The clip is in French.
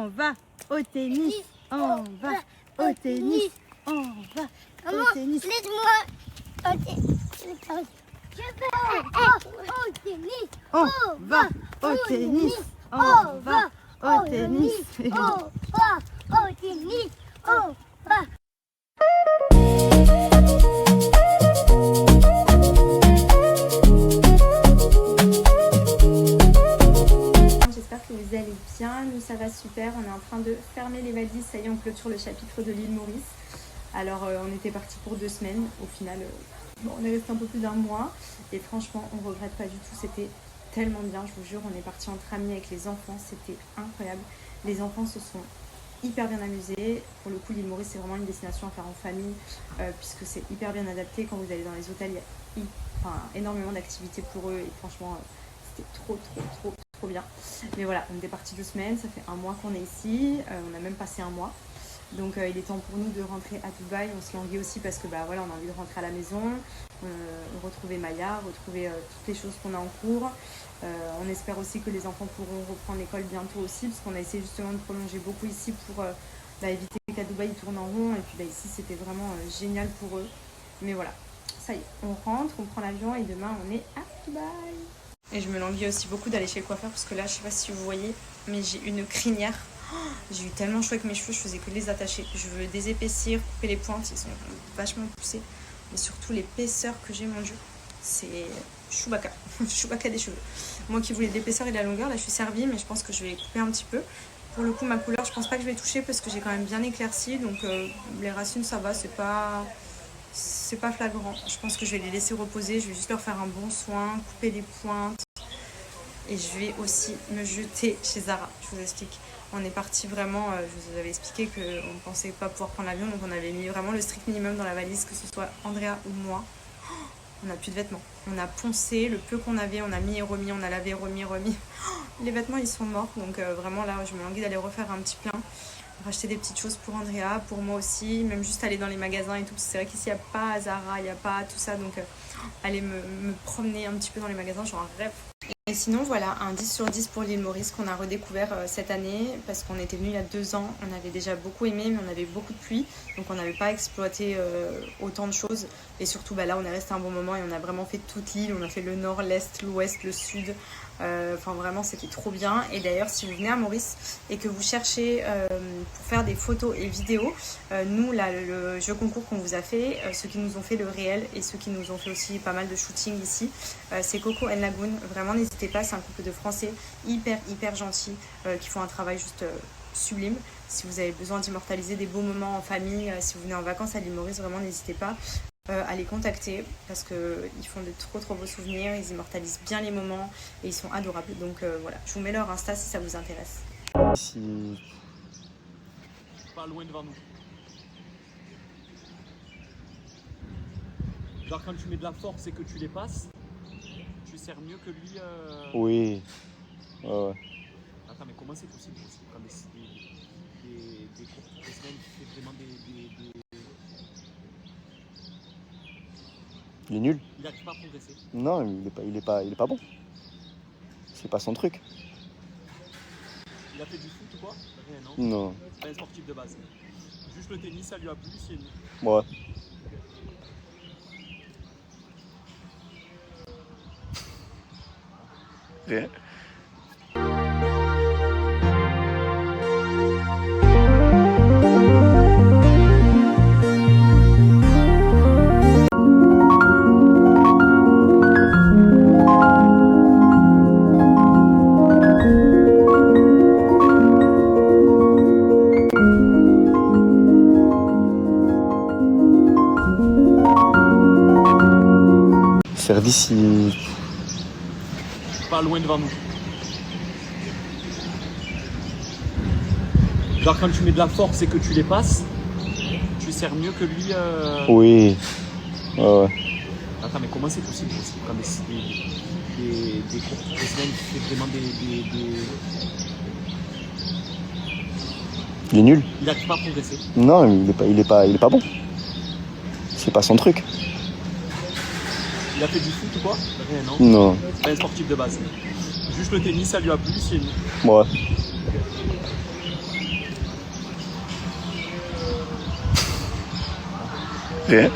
on va au tennis, on va au tennis, on va au tennis. Laisse-moi au tennis. Je vais au tennis. On va au tennis, on va au tennis. On va au tennis. On va. J'espère que vous allez bien, nous ça va super, on est en train de fermer les valises, ça y est on clôture le chapitre de l'île Maurice. Alors on était parti pour 2 semaines, au final on est resté un peu plus d'1 mois et franchement on regrette pas du tout, c'était tellement bien, je vous jure, on est parti entre amis avec les enfants, c'était incroyable. Les enfants se sont hyper bien amusés, pour le coup l'île Maurice c'est vraiment une destination à faire en famille puisque c'est hyper bien adapté, quand vous allez dans les hôtels il y a énormément d'activités pour eux et franchement c'était trop bien. Mais voilà, on était parti 2 semaines, ça fait 1 mois qu'on est ici, on a même passé 1 mois. Donc il est temps pour nous de rentrer à Dubaï. On se languit aussi parce que voilà, on a envie de rentrer à la maison, retrouver Maya, retrouver toutes les choses qu'on a en cours. On espère aussi que les enfants pourront reprendre l'école bientôt aussi, parce qu'on a essayé justement de prolonger beaucoup ici pour éviter qu'à Dubaï ils tournent en rond. Et puis ici c'était vraiment génial pour eux. Mais voilà, ça y est, on rentre, on prend l'avion et demain on est à Dubaï. Et je me languis aussi beaucoup d'aller chez le coiffeur parce que là, je sais pas si vous voyez, mais j'ai une crinière. J'ai eu tellement chaud avec mes cheveux, je faisais que les attacher. Je veux les épaissir, couper les pointes, ils sont vachement poussés. Mais surtout l'épaisseur que j'ai, mon dieu, c'est Chewbacca. Chewbacca des cheveux. Moi qui voulais de l'épaisseur et de la longueur, là je suis servie, mais je pense que je vais couper un petit peu. Pour le coup, ma couleur, je pense pas que je vais toucher parce que j'ai quand même bien éclairci. Donc les racines, ça va, c'est pas flagrant. Je pense que je vais les laisser reposer, je vais juste leur faire un bon soin, couper les pointes. Et je vais aussi me jeter chez Zara, je vous explique. On est parti vraiment, je vous avais expliqué qu'on ne pensait pas pouvoir prendre l'avion, donc on avait mis vraiment le strict minimum dans la valise, que ce soit Andrea ou moi. On n'a plus de vêtements. On a poncé, le peu qu'on avait, on a mis et remis, on a lavé, remis. Les vêtements, ils sont morts, donc vraiment là, je me languis d'aller refaire un petit plein. Racheter des petites choses pour Andrea, pour moi aussi, même juste aller dans les magasins et tout. C'est vrai qu'ici il n'y a pas Zara, il n'y a pas tout ça, donc aller me promener un petit peu dans les magasins, genre un rêve. Et sinon voilà, un 10 sur 10 pour l'île Maurice qu'on a redécouvert cette année parce qu'on était venu il y a 2 ans, on avait déjà beaucoup aimé mais on avait beaucoup de pluie, donc on n'avait pas exploité autant de choses et surtout là on est resté un bon moment et on a vraiment fait toute l'île, on a fait le nord, l'est, l'ouest, le sud, enfin vraiment c'était trop bien. Et d'ailleurs si vous venez à Maurice et que vous cherchez pour faire des photos et vidéos, nous là le jeu concours qu'on vous a fait, ceux qui nous ont fait le réel et ceux qui nous ont fait aussi pas mal de shooting ici, c'est Coco and Lagoon, vraiment n'hésitez pas, c'est un couple de Français hyper gentils qui font un travail juste sublime. Si vous avez besoin d'immortaliser des beaux moments en famille, si vous venez en vacances à l'île Maurice, vraiment n'hésitez pas à les contacter parce qu'ils font de trop beaux souvenirs, ils immortalisent bien les moments et ils sont adorables. Donc voilà, je vous mets leur Insta si ça vous intéresse. Pas loin devant nous. Genre quand tu mets de la force et que tu les passes, tu sers mieux que lui. Oui. Ouais. Attends, mais comment c'est possible aussi quand des cours toutes les semaines, tu fais vraiment des... Il est nul. Il n'arrive pas à progresser. Non, il est pas bon. C'est pas son truc. Il a fait du foot ou quoi? Rien, non? Non. C'est pas un sportif de base. Juste le tennis, ça lui a plu, c'est nul. Ouais. Rien. Service, Pas loin devant nous. Genre quand tu mets de la force et que tu les passes, tu sers mieux que lui. Oui. Ouais. Attends, mais comment c'est possible aussi quand des cours toutes les semaines, tu fais vraiment des... Il est nul. Il n'arrive pas à progresser. Non, il est pas bon. C'est pas son truc. Il a fait du foot ou quoi? Rien, non? Non. C'est pas un sportif de base. Juste le tennis, ça lui a plu, c'est nul. Ouais. Rien.